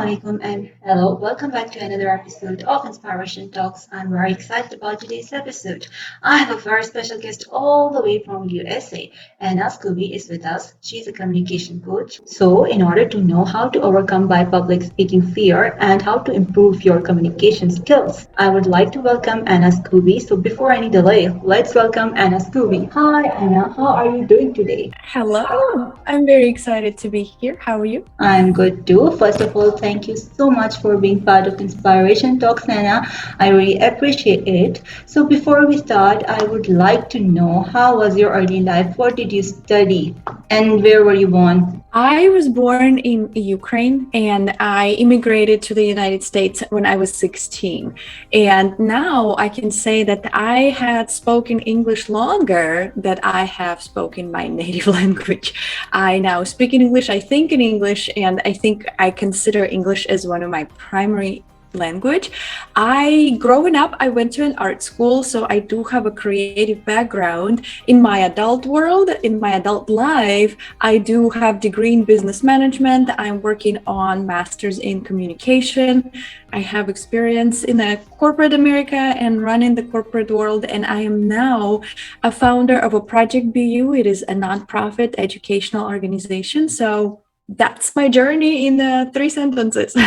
alaikum and hello. Welcome back to another episode of Inspiration Talks. I'm very excited about today's episode. I have a very special guest all the way from USA. Anna Scoby is with us. She's a communication coach. So, in order to know how to overcome by public speaking fear and how to improve your communication skills, I would like to welcome Anna Scoby. So, before any delay, let's welcome Anna Scoby. Hi, Anna. How are you doing today? Hello, I'm very excited to be here. How are you? I'm good too. First of all, thank you so much for being part of Inspiration Talks, Anna. I really appreciate it. So before we start, I would like to know how was your early life? What did you study? And where were you born? I was born in Ukraine and I immigrated to the United States when I was 16. And now I can say that I had spoken English longer than I have spoken my native language. I now speak in English, I think in English, and I think I consider English as one of my primary language. Growing up, I went to an art school, so I do have a creative background. In my adult world, in my adult life, I do have degree in business management. I'm working on master's in communication. I have experience in the corporate America and running the corporate world, and I am now a founder of a Project BU. It is a nonprofit educational organization. So that's my journey in the 3 sentences.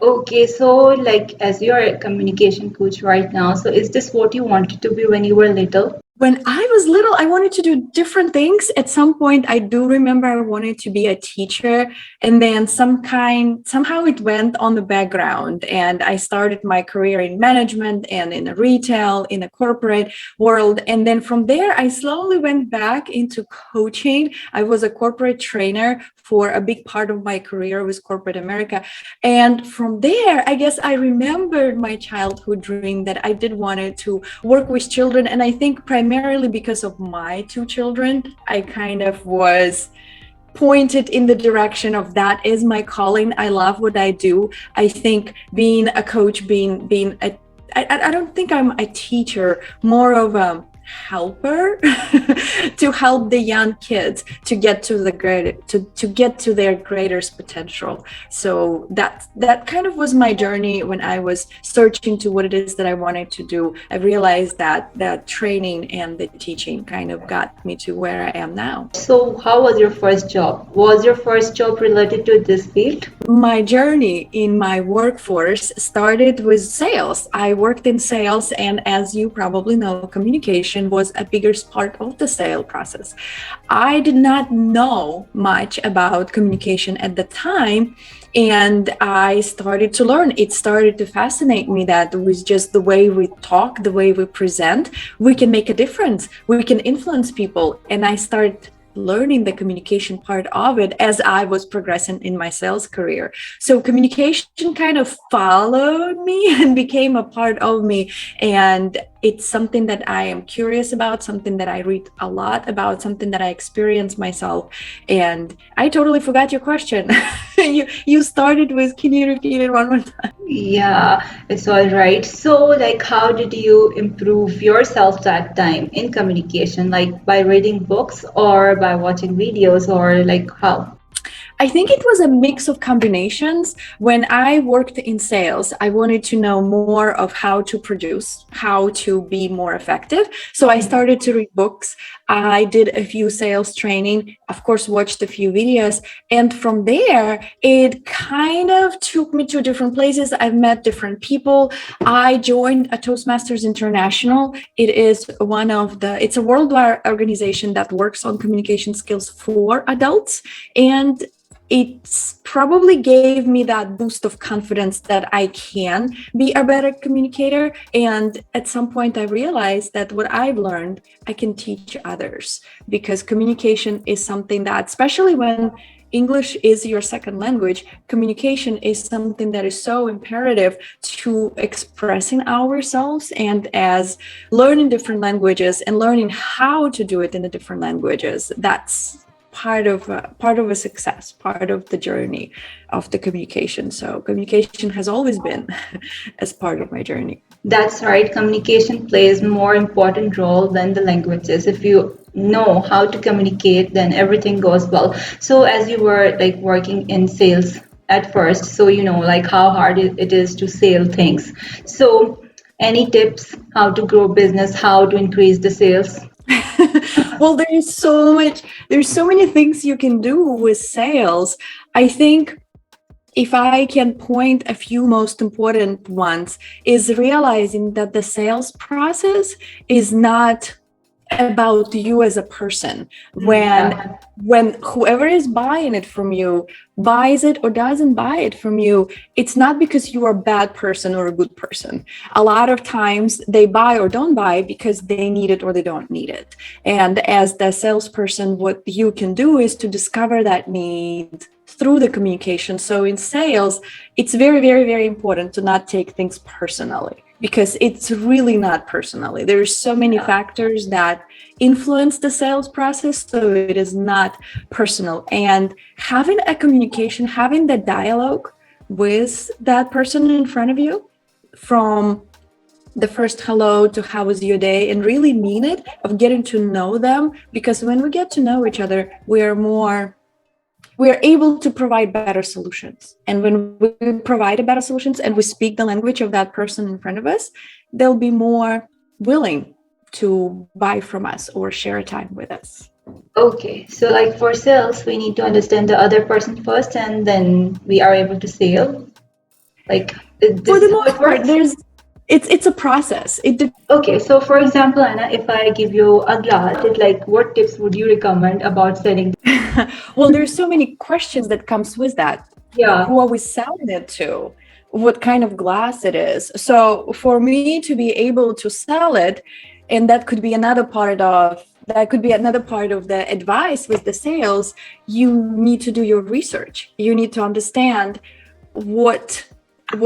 Okay, so like as you're a communication coach right now, so is this what you wanted to be when you were little? When I was little, I wanted to do different things. At some point, I do remember I wanted to be a teacher, and then somehow it went on the background, and I started my career in management and in the retail, in the corporate world. And then from there, I slowly went back into coaching. I was a corporate trainer for a big part of my career with corporate America. And from there, I guess I remembered my childhood dream that I did wanted to work with children. And I think primarily because of my 2 children, I kind of was pointed in the direction of that is my calling. I love what I do. I think being a coach, I don't think I'm a teacher, more of a helper to help the young kids to get to their greatest potential. So that kind of was my journey when I was searching to what it is that I wanted to do. I realized that training and the teaching kind of got me to where I am now. So how was your first job? Was your first job related to this field? My journey in my workforce started with sales. I worked in sales, and as you probably know, communication was a bigger part of the sale process. I did not know much about communication at the time, and I started to learn. It started to fascinate me that with just the way we talk, the way we present, we can make a difference. We can influence people. And I started learning the communication part of it as I was progressing in my sales career. So communication kind of followed me and became a part of me. And it's something that I am curious about, something that I read a lot about, something that I experience myself. And I totally forgot your question. You started with, can you repeat it one more time? Yeah, it's all right. So, like, how did you improve yourself that time in communication? Like by reading books or by watching videos, or like how? I think it was a mix of combinations. When I worked in sales, I wanted to know more of how to produce, how to be more effective. So I started to read books. I did a few sales training, of course, watched a few videos. And from there, it kind of took me to different places. I've met different people. I joined a Toastmasters International. It's a worldwide organization that works on communication skills for adults. And it probably gave me that boost of confidence that I can be a better communicator. And at some point, I realized that what I've learned, I can teach others, because communication is something that, especially when English is your second language, communication is something that is so imperative to expressing ourselves, and as learning different languages and learning how to do it in the different languages. That's part of a success, part of the journey of the communication. So communication has always been as part of my journey. That's right. Communication plays more important role than the languages. If you know how to communicate, then everything goes well. So as you were like working in sales, at first, so like how hard it is to sell things. So any tips how to grow business, how to increase the sales? Well, there's so many things you can do with sales. I think if I can point a few most important ones, is realizing that the sales process is not about you as a person. Yeah. When whoever is buying it from you buys it or doesn't buy it from you, it's not because you are a bad person or a good person. A lot of times they buy or don't buy because they need it or they don't need it. And as the salesperson, what you can do is to discover that need through the communication. So in sales, it's very, very, very important to not take things personally, because it's really not personally. There's so many factors that influence the sales process, so it is not personal. And having a communication, having the dialogue with that person in front of you, from the first hello to how was your day, and really mean it, of getting to know them, because when we get to know each other, we're able to provide better solutions. And when we provide better solutions and we speak the language of that person in front of us, they'll be more willing to buy from us or share time with us. Okay, so like for sales, we need to understand the other person first, and then we are able to sell. Like For this the is how it most part, works. it's a process. Okay, so for example, Anna, if I give you a glass, it's like what tips would you recommend about selling? Well, there's so many questions that comes with that. Yeah. Who are we selling it to? What kind of glass it is? So for me to be able to sell it, and that could be another part of the advice with the sales, you need to do your research. You need to understand what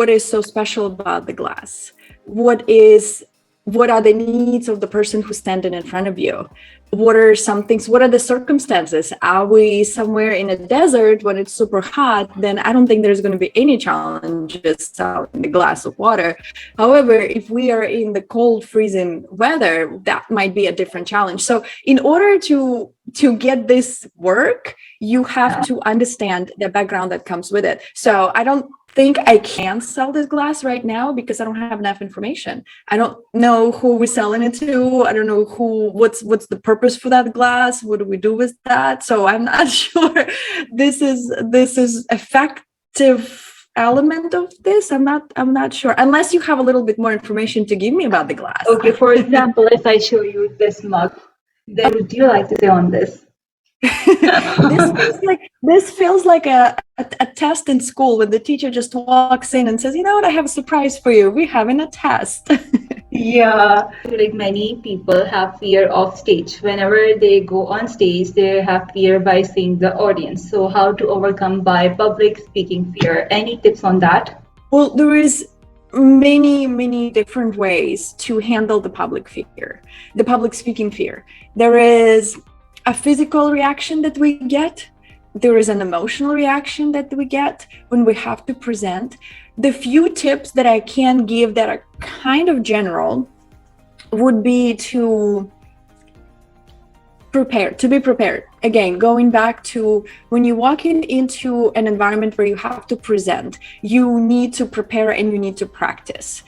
is so special about the glass. What are the needs of the person who's standing in front of you? What are some things? What are the circumstances? Are we somewhere in a desert when it's super hot? Then I don't think there's going to be any challenges selling the glass of water. However, if we are in the cold, freezing weather, that might be a different challenge. So in order to get this work, you have to understand the background that comes with it. So I don't think I can sell this glass right now because I don't have enough information. I don't know who we're selling it to. I don't know what's the purpose for that glass. What do we do with that? So I'm not sure this is effective element of this. I'm not sure, unless you have a little bit more information to give me about the glass. Okay, for example, if I show you this mug, then would you like to say on this? This feels like a test in school when the teacher just walks in and says, you know what, I have a surprise for you. We're having a test. Yeah, like many people have fear of stage. Whenever they go on stage, they have fear by seeing the audience. So how to overcome by public speaking fear? Any tips on that? Well, there is many different ways to handle the public speaking fear. There is a physical reaction that we get. There is an emotional reaction that we get when we have to present. The few tips that I can give that are kind of general would be to be prepared. Again, going back to when you walk into an environment where you have to present, you need to prepare and you need to practice.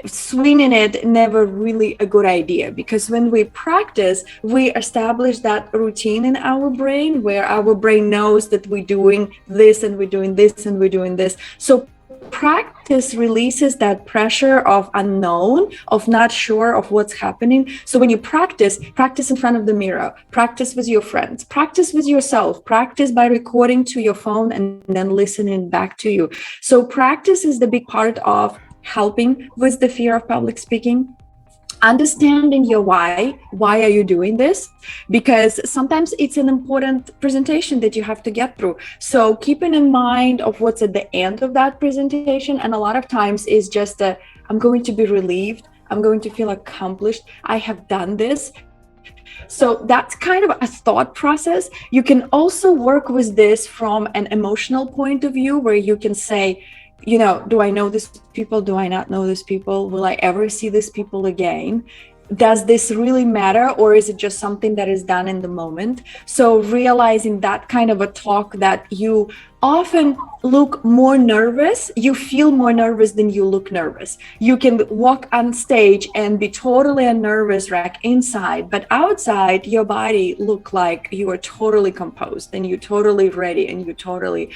Swinging it, never really a good idea, because when we practice, we establish that routine in our brain where our brain knows that we're doing this and we're doing this and we're doing this. So practice releases that pressure of unknown, of not sure of what's happening. So when you practice in front of the mirror, practice with your friends, practice with yourself, practice by recording to your phone and then listening back to you. So practice is the big part of helping with the fear of public speaking. Understanding your why are you doing this, because sometimes it's an important presentation that you have to get through. So keeping in mind of what's at the end of that presentation, and a lot of times is just I'm going to be relieved, I'm going to feel accomplished, I have done this. So that's kind of a thought process. You can also work with this from an emotional point of view, where you can say, do I know these people? Do I not know these people? Will I ever see these people again? does this really matter, or is it just something that is done in the moment? So realizing that kind of a talk, that you often look more nervous, you feel more nervous than you look nervous. You can walk on stage and be totally a nervous wreck inside, but outside your body look like you are totally composed and you're totally ready and you're totally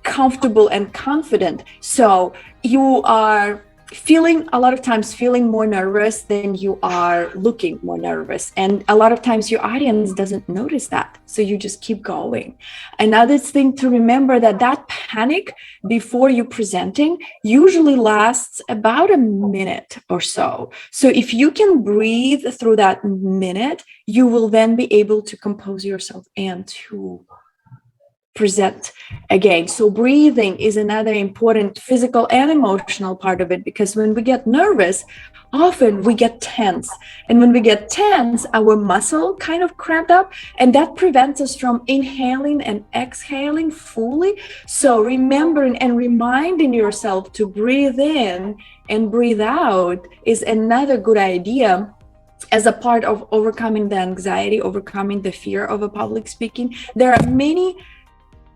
comfortable and confident. So you are feeling, a lot of times, feeling more nervous than you are looking more nervous. And a lot of times your audience doesn't notice that. So you just keep going. Another thing to remember, that panic before you presenting usually lasts about a minute or so. So if you can breathe through that minute, you will then be able to compose yourself and to present again. So breathing is another important physical and emotional part of it, because when we get nervous, often we get tense. And when we get tense, our muscle kind of cramped up, and that prevents us from inhaling and exhaling fully. So remembering and reminding yourself to breathe in and breathe out is another good idea as a part of overcoming the anxiety, overcoming the fear of a public speaking. There are many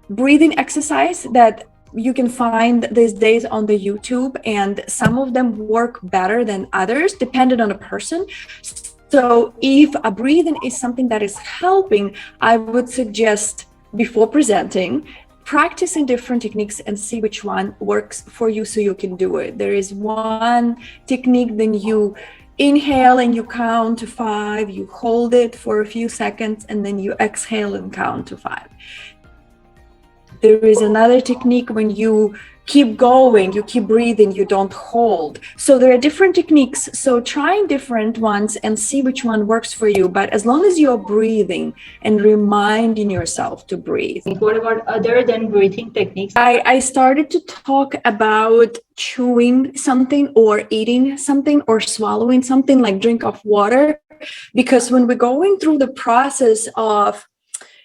breathing exercise that you can find these days on the YouTube, and some of them work better than others depending on a person. So if a breathing is something that is helping, I would suggest before presenting, practicing different techniques and see which one works for you so you can do it. There is one technique, then you inhale and you count to 5, you hold it for a few seconds, and then you exhale and count to 5. There is another technique when you keep going, you keep breathing, you don't hold. So there are different techniques. So trying different ones and see which one works for you. But as long as you're breathing and reminding yourself to breathe. What about other than breathing techniques? I started to talk about chewing something or eating something or swallowing something, like drink of water, because when we're going through the process of,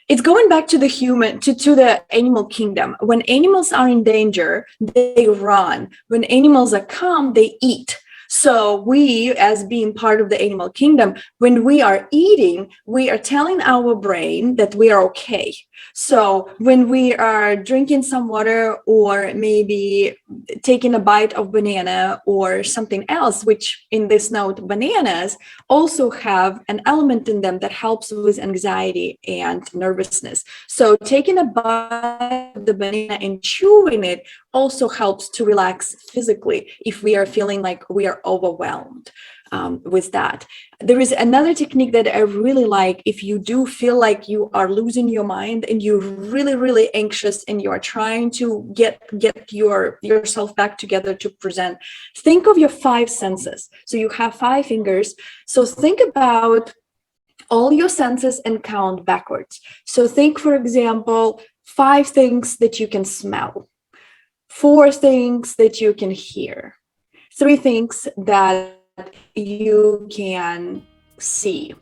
it's going back to the human, to the animal kingdom. When animals are in danger, they run. When animals are calm, they eat. So we, as being part of the animal kingdom, when we are eating, we are telling our brain that we are okay. So when we are drinking some water or maybe taking a bite of banana or something else, which in this note, bananas also have an element in them that helps with anxiety and nervousness. So taking a bite of the banana and chewing it also helps to relax physically if we are feeling like we are overwhelmed with that. There is another technique that I really like. If you do feel like you are losing your mind and you're really, really anxious and you are trying to get yourself back together to present, think of your 5 senses. So you have 5 fingers. So think about all your senses and count backwards. So think, for example, 5 things that you can smell, 4 things that you can hear, 3 things that you can see.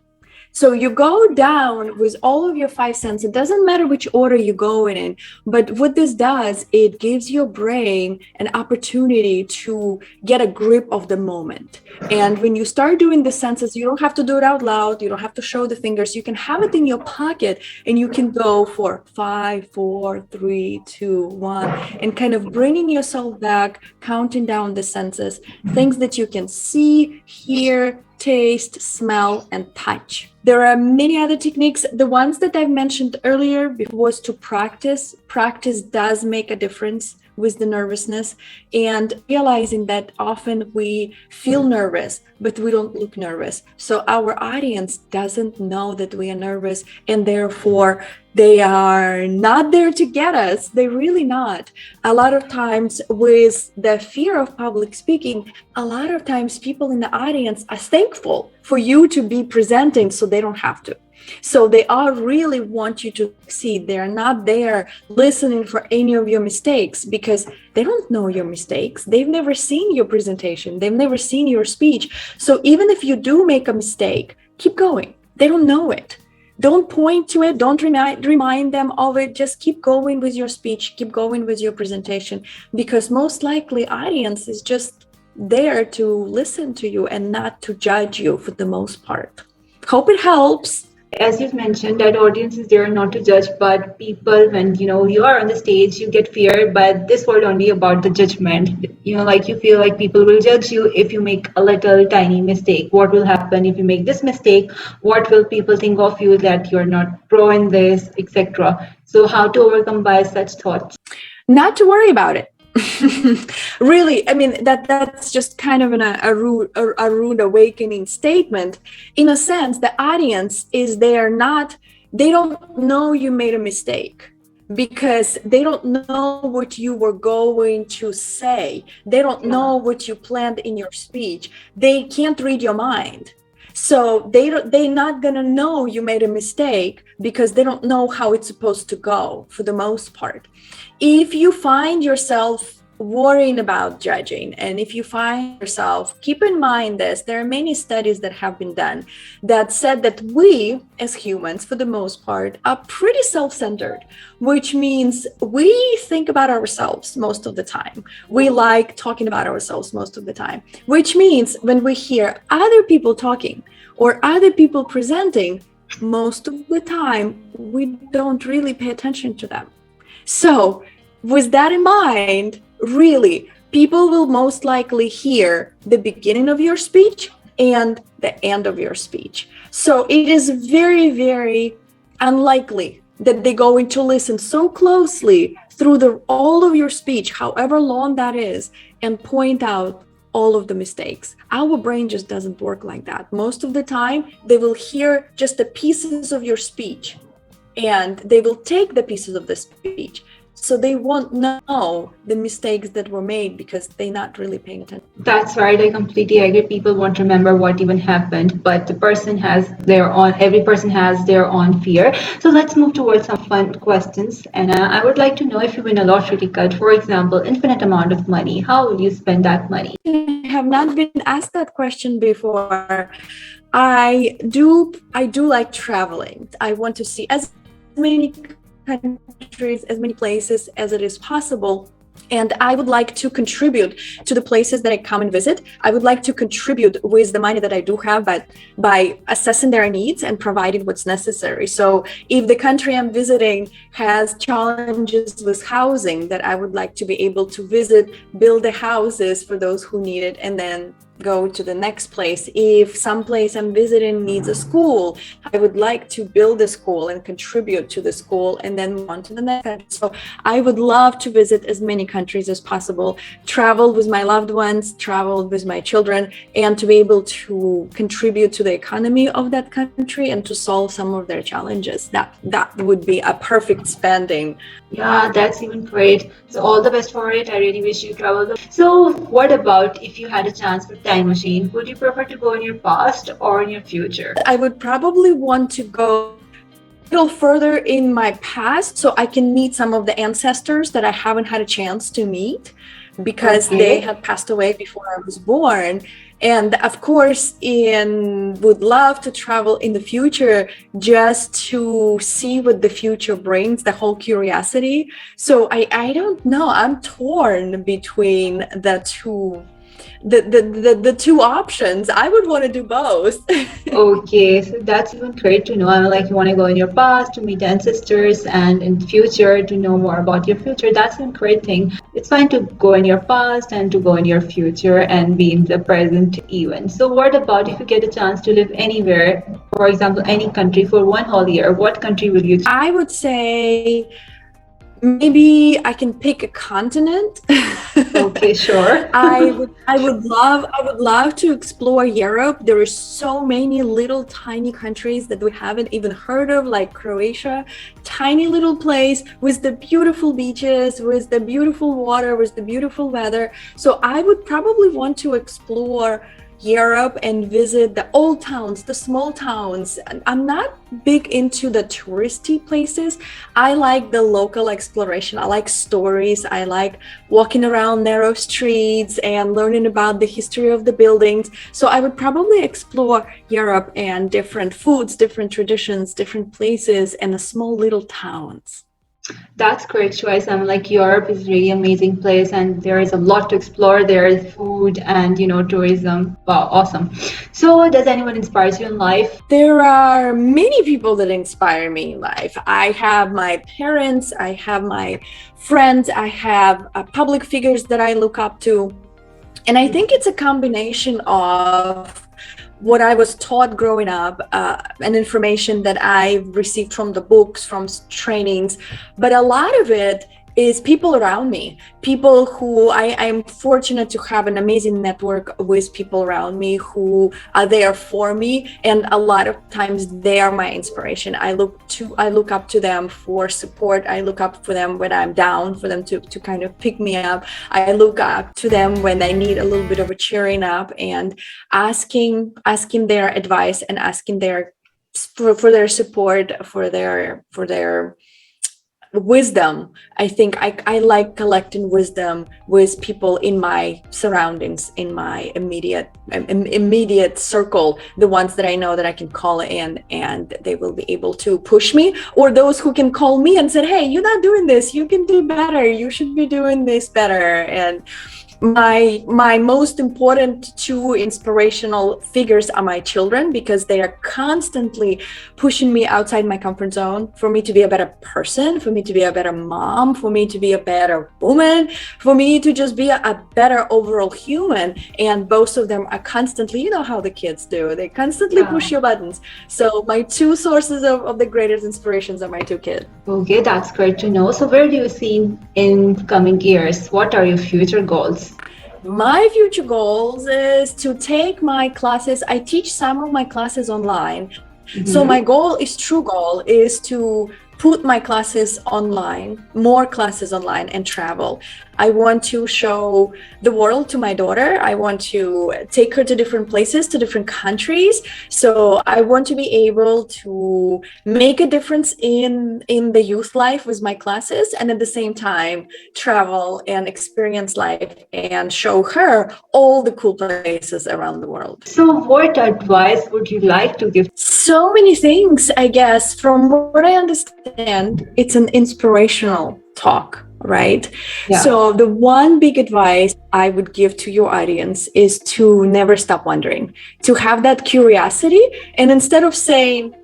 So you go down with all of your 5 senses. It doesn't matter which order you go in, but what this does, it gives your brain an opportunity to get a grip of the moment. And when you start doing the senses, you don't have to do it out loud. You don't have to show the fingers. You can have it in your pocket and you can go for 5, 4, 3, 2, 1, and kind of bringing yourself back, counting down the senses, things that you can see, hear, taste, smell, and touch. There are many other techniques. The ones that I've mentioned earlier was to practice. Practice does make a difference with the nervousness, and realizing that often we feel nervous, but we don't look nervous. So our audience doesn't know that we are nervous, and therefore they are not there to get us. They're really not. A lot of times with the fear of public speaking, a lot of times people in the audience are thankful for you to be presenting so they don't have to. So they all really want you to succeed. They're not there listening for any of your mistakes because they don't know your mistakes. They've never seen your presentation. They've never seen your speech. So even if you do make a mistake, keep going. They don't know it. Don't point to it. Don't remind them of it. Just keep going with your speech. Keep going with your presentation, because most likely audience is just there to listen to you and not to judge you for the most part. Hope it helps. As you've mentioned, that audience is there not to judge, but people, when you are on the stage, you get feared by this word only about the judgment. Like you feel like people will judge you if you make a little tiny mistake. What will happen if you make this mistake? What will people think of you that you're not pro in this, etc. So how to overcome by such thoughts? Not to worry about it. Really, I mean, that's just kind of a rude awakening statement. In a sense, the audience is there not, they don't know you made a mistake because they don't know what you were going to say. They don't know what you planned in your speech. They can't read your mind. So they're not gonna know you made a mistake because they don't know how it's supposed to go for the most part. If you find yourself worrying about judging, and if you find yourself, keep in mind this, there are many studies that have been done that said that we as humans, for the most part, are pretty self-centered, which means we think about ourselves most of the time. We like talking about ourselves most of the time, which means when we hear other people talking or other people presenting, most of the time, we don't really pay attention to them. So with that in mind, really, people will most likely hear the beginning of your speech and the end of your speech. So it is very, very unlikely that they're going to listen so closely through all of your speech, however long that is, and point out all of the mistakes. Our brain just doesn't work like that. Most of the time, they will hear just the pieces of your speech and they will take the pieces of the speech. So they won't know the mistakes that were made because they're not really paying attention. That's right. I completely agree. People won't remember what even happened, but every person has their own fear. So let's move towards some fun questions. And I would like to know, if you win a lottery ticket, for example, infinite amount of money, how will you spend that money? I have not been asked that question before. I do like traveling. I want to see as many countries, as many places as it is possible. And I would like to contribute to the places that I come and visit. I would like to contribute with the money that I do have, but by assessing their needs and providing what's necessary. So if the country I'm visiting has challenges with housing, that I would like to be able to visit, build the houses for those who need it, and then go to the next place. If some place I'm visiting needs a school, I would like to build a school and contribute to the school and then move on to the next country. So I would love to visit as many countries as possible, travel with my loved ones, travel with my children, and to be able to contribute to the economy of that country and to solve some of their challenges. That would be a perfect spending. Yeah, that's even great. So all the best for it. I really wish you travel. So what about if you had a chance for time machine? Would you prefer to go in your past or in your future? I would probably want to go a little further in my past so I can meet some of the ancestors that I haven't had a chance to meet because they had passed away before I was born. And of course, would love to travel in the future just to see what the future brings, the whole curiosity. So I don't know, I'm torn between the two options. I would want to do both. Okay, so that's even great to know. I mean, like, you want to go in your past to meet ancestors, and in the future to know more about your future. That's a great thing. It's fine to go in your past and to go in your future and be in the present even. So what about if you get a chance to live anywhere, for example, any country for one whole year? What country will you choose? I would say maybe I can pick a continent. Okay, sure. I would love to explore Europe. There are so many little tiny countries that we haven't even heard of, like Croatia, tiny little place with the beautiful beaches, with the beautiful water, with the beautiful weather. So I would probably want to explore Europe and visit the old towns, the small towns. I'm not big into the touristy places. I like the local exploration. I like stories. I like walking around narrow streets and learning about the history of the buildings. So I would probably explore Europe and different foods, different traditions, different places, and the small little towns. That's great choice. I'm like Europe is really amazing place and there is a lot to explore. There is food and tourism. Wow, awesome. So does anyone inspire you in life? There are many people that inspire me in life. I have my parents, I have my friends, I have public figures that I look up to. And I think it's a combination of what I was taught growing up and information that I received from the books, from trainings, but a lot of it is people around me, people who I'm fortunate to have an amazing network with people around me who are there for me, and a lot of times they are my inspiration. I look up to them for support. I look up for them when I'm down, for them to kind of pick me up. I look up to them when I need a little bit of a cheering up, and asking their advice and asking for their support, for their wisdom. I think I like collecting wisdom with people in my surroundings, in my immediate circle, the ones that I know that I can call in and they will be able to push me, or those who can call me and say, hey, you're not doing this, you can do better, you should be doing this better. And my most important two inspirational figures are my children, because they are constantly pushing me outside my comfort zone for me to be a better person, for me to be a better mom, for me to be a better woman, for me to just be a better overall human. And both of them are constantly, you know how the kids do, they constantly push your buttons. So my two sources of the greatest inspirations are my two kids. Okay, that's great to know. So where do you see in coming years? What are your future goals? My future goals is to take my classes. I teach some of my classes online. So my true goal is to put my classes online, more classes online, and travel. I want to show the world to my daughter. I want to take her to different places, to different countries. So I want to be able to make a difference in the youth life with my classes, and at the same time travel and experience life and show her all the cool places around the world. So what advice would you like to give? So many things, I guess. From what I understand, it's an inspirational talk, right? Yeah. So the one big advice I would give to your audience is to never stop wondering, to have that curiosity, and instead of saying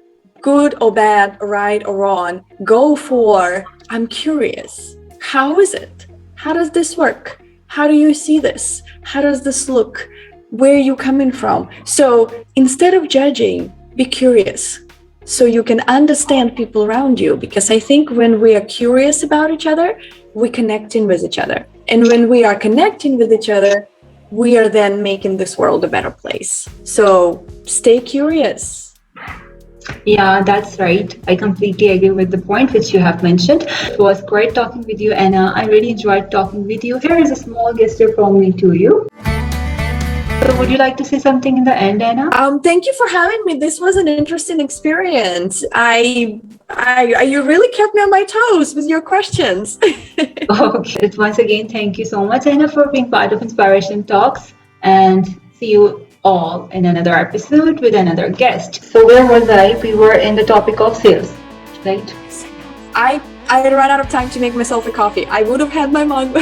good or bad, right or wrong, go for, I'm curious. How is it? How does this work? How do you see this? How does this look? Where are you coming from? So instead of judging, be curious, so you can understand people around you. Because I think when we are curious about each other, we connecting with each other. And when we are connecting with each other, we are then making this world a better place. So stay curious. Yeah, that's right. I completely agree with the point which you have mentioned. It was great talking with you, Anna. I really enjoyed talking with you. Here is a small gesture from me to you. So would you like to say something in the end, Anna? Thank you for having me. This was an interesting experience. You really kept me on my toes with your questions. Okay. Once again, thank you so much, Anna, for being part of Inspiration Talks, and see you all in another episode with another guest. So where was I? We were in the topic of sales, right? I ran out of time to make myself a coffee. I would have had my mug.